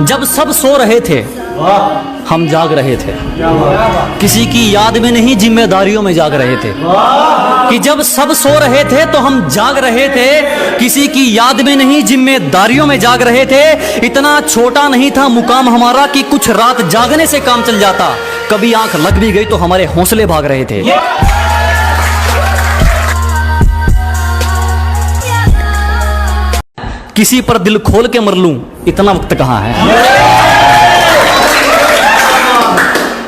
जब सब सो रहे थे हम जाग रहे थे, किसी की याद में नहीं जिम्मेदारियों में जाग रहे थे। कि जब सब सो रहे थे तो हम जाग रहे थे, किसी की याद में नहीं जिम्मेदारियों में जाग रहे थे। इतना छोटा नहीं था मुकाम हमारा कि कुछ रात जागने से काम चल जाता। कभी आंख लग भी गई तो हमारे हौसले भाग रहे थे। किसी पर दिल खोल के मर लूं, इतना वक्त कहां है।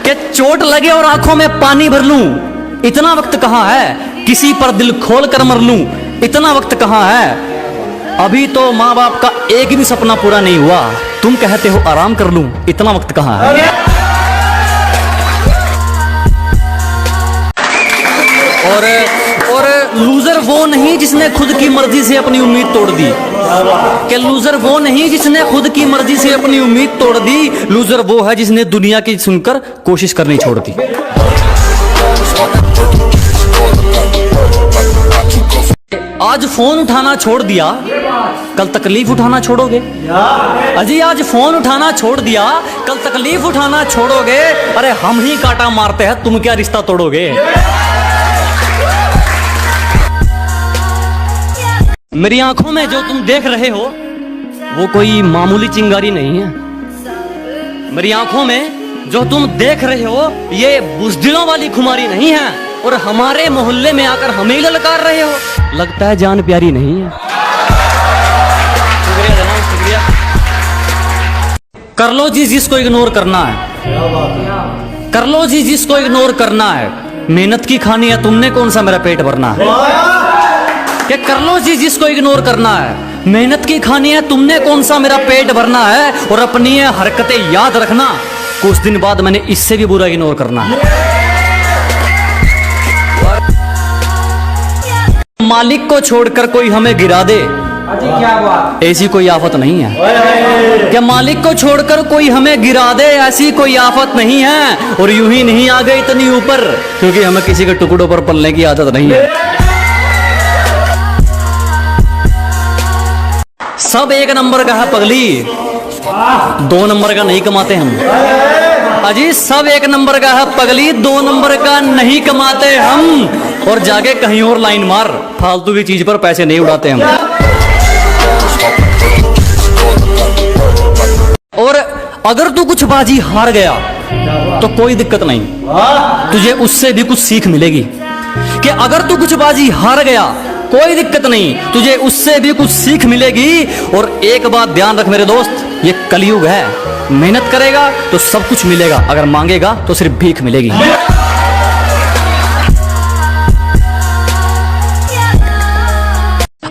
कि चोट लगे और आंखों में पानी भर लूं, इतना वक्त कहां है। किसी पर दिल खोल कर मर लूं, इतना वक्त कहां है। अभी तो माँ बाप का एक भी सपना पूरा नहीं हुआ, तुम कहते हो आराम कर लूं, इतना वक्त कहां है। और लूजर वो नहीं जिसने खुद की मर्जी से अपनी उम्मीद तोड़ दी। कि लूजर वो नहीं जिसने खुद की मर्जी से अपनी उम्मीद तोड़ दी। लूजर वो है जिसने दुनिया की सुनकर कोशिश करनी छोड़ दी। आज फोन उठाना छोड़ दिया, कल तकलीफ उठाना छोड़ोगे। अजी आज फोन उठाना छोड़ दिया, कल तकलीफ उठाना छोड़ोगे। अरे हम ही कांटा मारते हैं, तुम क्या रिश्ता तोड़ोगे। मेरी आंखों में जो तुम देख रहे हो वो कोई मामूली चिंगारी नहीं है। मेरी आंखों में जो तुम देख रहे हो ये बुज़दिलों वाली खुमारी नहीं है। और हमारे मोहल्ले में आकर हमें ललकार रहे हो, लगता है जान प्यारी नहीं है। शुक्रिया जनाब, शुक्रिया। कर लो जी जिसको इग्नोर करना है, कर लो जी जिसको इग्नोर करना है। मेहनत की खानी है तुमने, कौन सा मेरा पेट भरना है। कि कर लो जी जिसको इग्नोर करना है, मेहनत की खानी है तुमने, कौन सा मेरा पेट भरना है। और अपनी हरकतें याद रखना, कुछ दिन बाद मैंने इससे भी बुरा इग्नोर करना है। मालिक को छोड़कर कोई हमें गिरा दे, क्या बात, ऐसी कोई आफत नहीं है। क्या मालिक को छोड़कर कोई हमें गिरा दे, ऐसी कोई आफत नहीं है। और यूं ही नहीं आ गए इतनी ऊपर, क्योंकि हमें किसी के टुकड़ों पर पलने की आदत नहीं है। सब एक नंबर का है पगली, दो नंबर का नहीं कमाते हम। अजी सब एक नंबर का है पगली, दो नंबर का नहीं कमाते हम। और जाके कहीं और लाइन मार, फालतू की चीज पर पैसे नहीं उड़ाते हम। और अगर तू कुछ बाजी हार गया तो कोई दिक्कत नहीं, तुझे उससे भी कुछ सीख मिलेगी। कि अगर तू कुछ बाजी हार गया कोई दिक्कत नहीं, तुझे उससे भी कुछ सीख मिलेगी। और एक बात ध्यान रख मेरे दोस्त, ये कलयुग है। मेहनत करेगा तो सब कुछ मिलेगा, अगर मांगेगा तो सिर्फ भीख मिलेगी।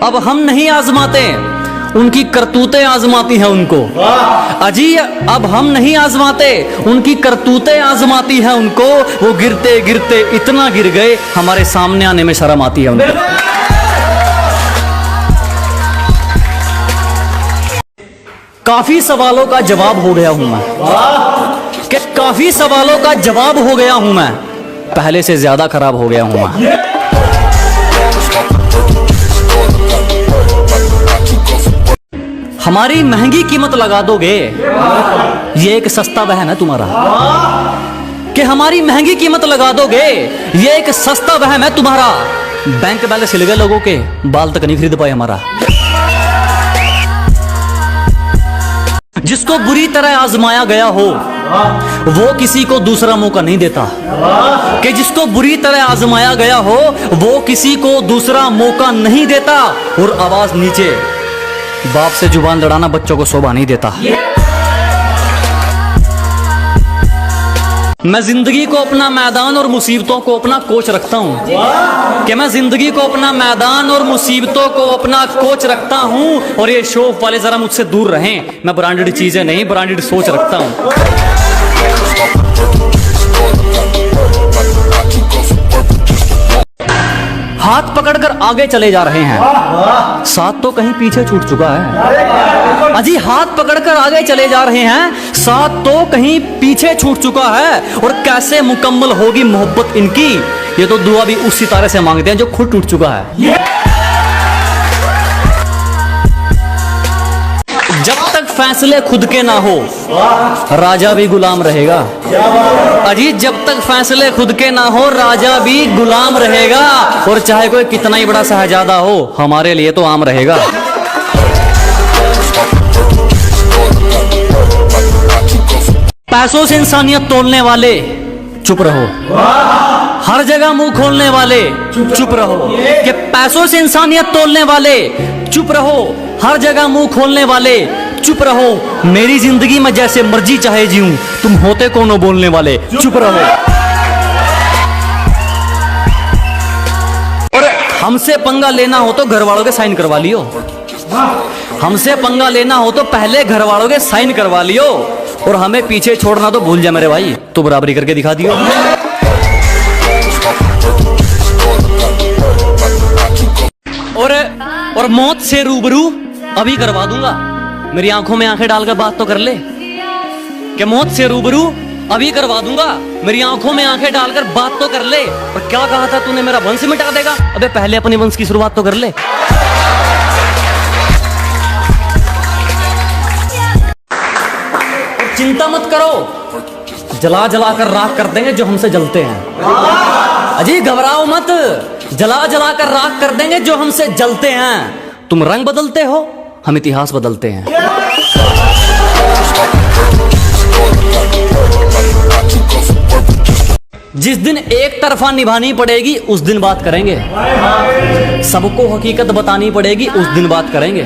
अब हम नहीं आजमाते, उनकी करतूतें आजमाती हैं उनको। अजी अब हम नहीं आजमाते, उनकी करतूतें आजमाती हैं उनको। वो गिरते गिरते इतना गिर गए, हमारे सामने आने में शर्म आती है उनको। काफी सवालों का जवाब हो गया हूं मैं, कि काफी सवालों का जवाब हो गया हूं मैं, पहले से ज्यादा खराब हो गया हूं मैं। हमारी महंगी कीमत लगा दोगे, ये एक सस्ता बहन है तुम्हारा। कि हमारी महंगी कीमत लगा दोगे, ये एक सस्ता वहम है तुम्हारा। बैंक बैलेंस हिल गए लोगों के, बाल तक नहीं खरीद पाए हमारा। जिसको बुरी तरह आजमाया गया हो वो किसी को दूसरा मौका नहीं देता। कि जिसको बुरी तरह आजमाया गया हो वो किसी को दूसरा मौका नहीं देता। और आवाज नीचे, बाप से जुबान लड़ाना बच्चों को शोभा नहीं देता। मैं जिंदगी को अपना मैदान और मुसीबतों को अपना कोच रखता हूँ। कि मैं जिंदगी को अपना मैदान और मुसीबतों को अपना कोच रखता हूँ। और ये शोफ वाले जरा मुझसे दूर रहें, मैं ब्रांडेड चीजें नहीं ब्रांडेड सोच रखता हूँ। हाथ पकड़कर आगे चले जा रहे हैं, साथ तो कहीं पीछे छूट चुका है। अजी हाथ पकड़कर आगे चले जा रहे हैं, साथ तो कहीं पीछे छूट चुका है। और कैसे मुकम्मल होगी मोहब्बत इनकी, ये तो दुआ भी उस सितारे से मांगते हैं जो खुद टूट चुका है। जब तक फैसले खुद के ना हो राजा भी गुलाम रहेगा। अजी जब तक फैसले खुद के ना हो राजा भी गुलाम रहेगा, और चाहे कोई कितना ही बड़ा शहजादा हो हमारे लिए तो आम रहेगा। पैसों से इंसानियत तोलने वाले चुप रहो, हर जगह मुंह खोलने वाले चुप रहो। कि पैसों से इंसानियत तोलने वाले चुप रहो, हर जगह मुंह खोलने वाले चुप रहो। मेरी जिंदगी में जैसे मर्जी चाहे जीऊं, तुम होते कोनो बोलने वाले चुप रहो। और हमसे पंगा लेना हो तो घर वालों के साइन करवा लियो, हमसे पंगा लेना हो तो पहले घर वालों के साइन करवा लियो, और हमें पीछे छोड़ना तो भूल जा मेरे भाई, तो बराबरी करके दिखा दियो। और मौत से रूबरू अभी करवा दूंगा, मेरी आंखों में आंखें डालकर बात तो कर ले। कि मौत से रूबरू अभी करवा दूंगा, मेरी आंखों में आंखें डालकर बात तो कर ले। और क्या कहा था तूने, मेरा वंश मिटा देगा? अबे पहले अपने वंश की शुरुआत तो कर ले। चिंता मत करो, जला जला कर राख कर देंगे जो हमसे जलते हैं। अजी घबराओ मत, जला जला कर राख कर देंगे जो हमसे जलते हैं। तुम रंग बदलते हो, हम इतिहास बदलते हैं। जिस दिन एक तरफा निभानी पड़ेगी उस दिन बात करेंगे, सबको हकीकत बतानी पड़ेगी उस दिन बात करेंगे।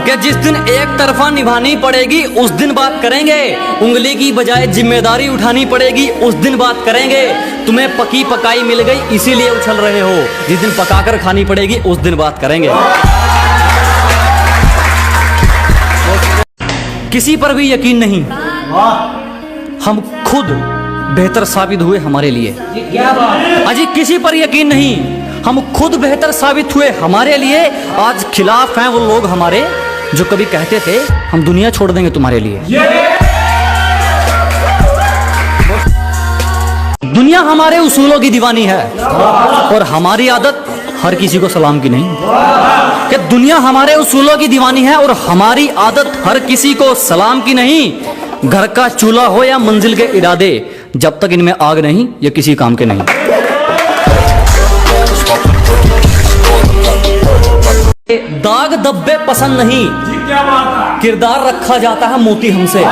कि जिस दिन एक तरफा निभानी पड़ेगी उस दिन बात करेंगे, उंगली की बजाय जिम्मेदारी उठानी पड़ेगी उस दिन बात करेंगे। तुम्हें पकी पकाई मिल गई इसीलिए उछल रहे हो, जिस दिन पकाकर खानी पड़ेगी उस दिन बात करेंगे। किसी पर भी यकीन नहीं, हम खुद बेहतर साबित हुए हमारे लिए। अजी किसी पर यकीन नहीं, हम खुद बेहतर साबित हुए हमारे लिए। आज खिलाफ हैं वो लोग हमारे जो कभी कहते थे हम दुनिया छोड़ देंगे तुम्हारे लिए। दुनिया हमारे उसूलों की दीवानी है, और हमारी आदत हर किसी को सलाम की नहीं। कि दुनिया हमारे उसूलों की दीवानी है और हमारी आदत हर किसी को सलाम की नहीं। घर का चूल्हा हो या मंजिल के इरादे, जब तक इनमें आग नहीं ये किसी काम के नहीं। दाग धब्बे पसंद नहीं, किरदार रखा जाता है मोती हमसे।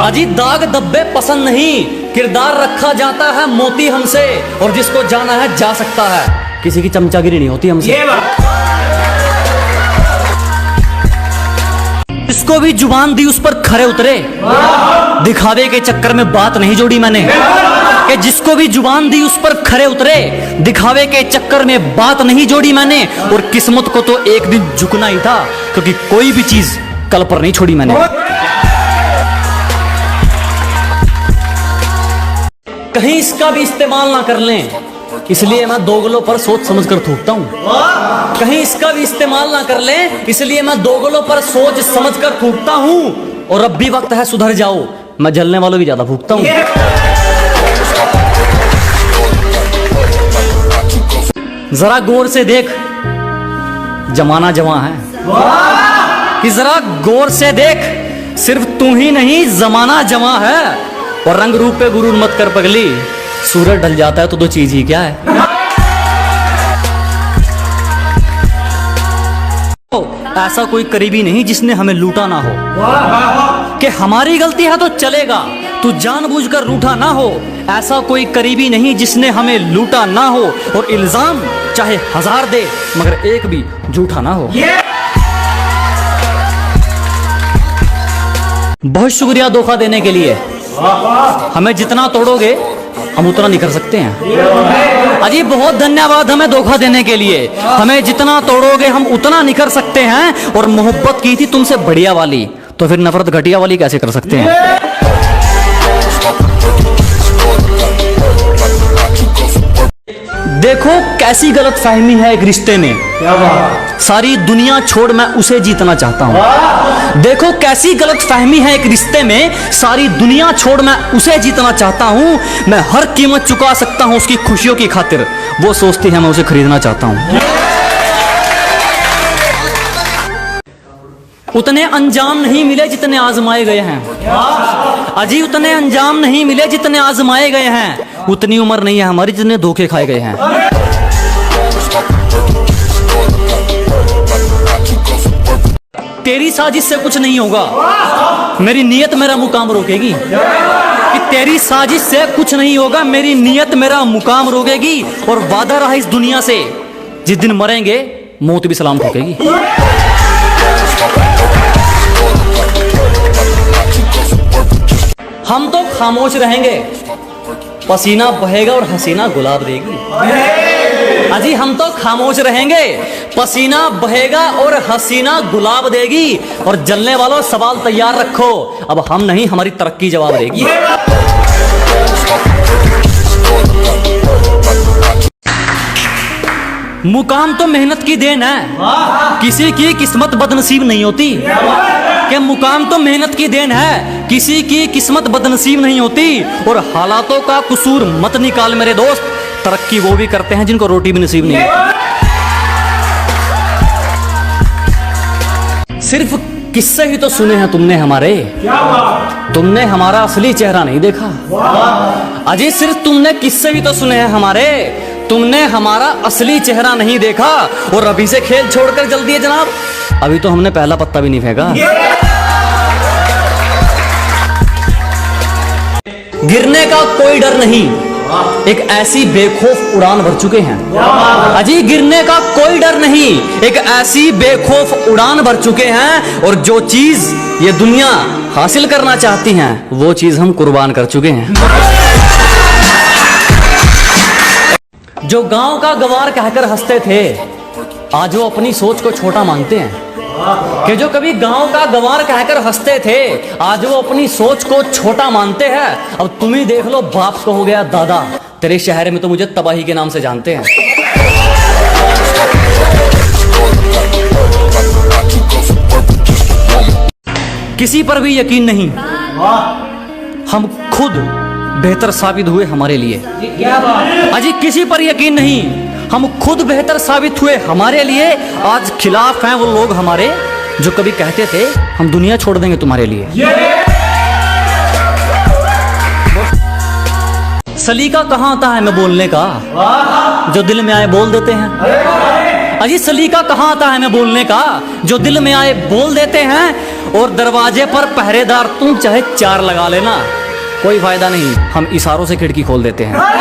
अजी दाग धब्बे पसंद नहीं, किरदार रखा जाता है मोती हमसे। और जिसको जाना है जा सकता है, किसी की चमचागिरी नहीं होती हमसे। जिसको भी जुबान दी उस पर खरे उतरे, दिखावे के चक्कर में बात नहीं जोड़ी मैंने। कि जिसको भी जुबान दी उस पर खरे उतरे, दिखावे के चक्कर में बात नहीं जोड़ी मैंने। और किस्मत को तो एक दिन झुकना ही था, क्योंकि कोई भी चीज कल पर नहीं छोड़ी मैंने। कहीं इसका भी इस्तेमाल ना कर लें, इसलिए मैं दोगलों पर सोच समझ कर थूकता हूं। कहीं इसका भी इस्तेमाल ना कर लें, इसलिए मैं दोगलों पर सोच समझ कर थूकता हूं। और अब भी वक्त है सुधर जाओ, मैं जलने वालों की ज्यादा फूकता हूं। जरा गौर से देख, जमाना जवां है। कि जरा गौर से देख, सिर्फ तू ही नहीं जमाना जवां है। और रंग रूप पे गुरूर मत कर पगली, सूरज ढल जाता है तो दो चीज ही क्या है। ऐसा कोई करीबी नहीं जिसने हमें लूटा ना हो। कि हमारी गलती है तो चलेगा, तू जानबूझकर रूठा ना हो। ऐसा कोई करीबी नहीं जिसने हमें लूटा ना हो। और इल्जाम चाहे 1000 दे, मगर एक भी झूठा ना हो। बहुत शुक्रिया धोखा देने के लिए। हमें जितना तोड़ोगे हम उतना नहीं कर सकते हैं। अजी बहुत धन्यवाद हमें धोखा देने के लिए। हमें जितना तोड़ोगे हम उतना नहीं कर सकते हैं। और मोहब्बत की थी तुमसे बढ़िया वाली, तो फिर नफरत घटिया वाली कैसे कर सकते हैं। देखो कैसी गलत फहमी है एक रिश्ते में, सारी दुनिया छोड़ मैं उसे जीतना चाहता हूँ। देखो कैसी गलत फहमी है एक रिश्ते में, सारी दुनिया छोड़ मैं उसे जीतना चाहता हूँ। मैं हर कीमत चुका सकता हूँ उसकी खुशियों की खातिर, वो सोचती है मैं उसे खरीदना चाहता हूँ। उतने अंजाम नहीं मिले जितने आजमाए गए हैं। अजी उतने अंजाम नहीं मिले जितने आजमाए गए हैं। उतनी उम्र नहीं है हमारी जितने धोखे खाए गए हैं। तेरी साजिश से कुछ नहीं होगा, मेरी नीयत मेरा मुकाम रोकेगी। कि तेरी साजिश से कुछ नहीं होगा, मेरी नीयत मेरा मुकाम रोकेगी। और वादा रहा इस दुनिया से, जिस दिन मरेंगे मौत भी सलाम ठोकेगी। हम तो खामोश रहेंगे, पसीना बहेगा और हसीना गुलाब देगी। अजी हम तो खामोश रहेंगे, पसीना बहेगा और हसीना गुलाब देगी। और जलने वालों सवाल तैयार रखो, अब हम नहीं हमारी तरक्की जवाब देगी। मुकाम तो मेहनत की देन है, किसी की किस्मत बदनसीब नहीं होती। कि मुकाम तो मेहनत की देन है, किसी की किस्मत बदनसीब नहीं होती। और हालातों का कसूर मत निकाल मेरे दोस्त, तरक्की वो भी करते हैं जिनको रोटी भी नसीब नहीं होती। सिर्फ किस्से ही तो सुने हैं तुमने हमारे, तुमने हमारा असली चेहरा नहीं देखा। अजी सिर्फ तुमने किस्से ही तो सुने हैं हमारे, तुमने हमारा असली चेहरा नहीं देखा। और अभी से खेल छोड़कर जल्दी है जनाब, अभी तो हमने पहला पत्ता भी नहीं फेंका। गिरने का कोई डर नहीं, एक ऐसी बेखौफ उड़ान भर चुके हैं। अजी गिरने का कोई डर नहीं, एक ऐसी बेखौफ उड़ान भर चुके हैं। और जो चीज ये दुनिया हासिल करना चाहती हैं, वो चीज हम कुर्बान कर चुके हैं। जो गांव का गवार कहकर हंसते थे, आज वो अपनी सोच को छोटा मानते हैं। कि जो कभी गांव का गवार कहकर हंसते थे, आज वो अपनी सोच को छोटा मानते हैं। अब तुम ही देख लो, बाप को हो गया दादा, तेरे शहर में तो मुझे तबाही के नाम से जानते हैं। किसी पर भी यकीन नहीं, हम खुद बेहतर साबित हुए हमारे लिए। अजी किसी पर यकीन नहीं, हम खुद बेहतर साबित हुए हमारे लिए। आज खिलाफ हैं वो लोग हमारे जो कभी कहते थे हम दुनिया छोड़ देंगे तुम्हारे लिए। सलीका कहाँ आता है मैं बोलने का, जो दिल में आए बोल देते हैं। अजी सलीका कहाँ आता है मैं बोलने का, जो दिल में आए बोल देते हैं। और दरवाजे पर पहरेदार तुम चाहे 4 लगा लेना, कोई फायदा नहीं, हम इशारों से खिड़की खोल देते हैं।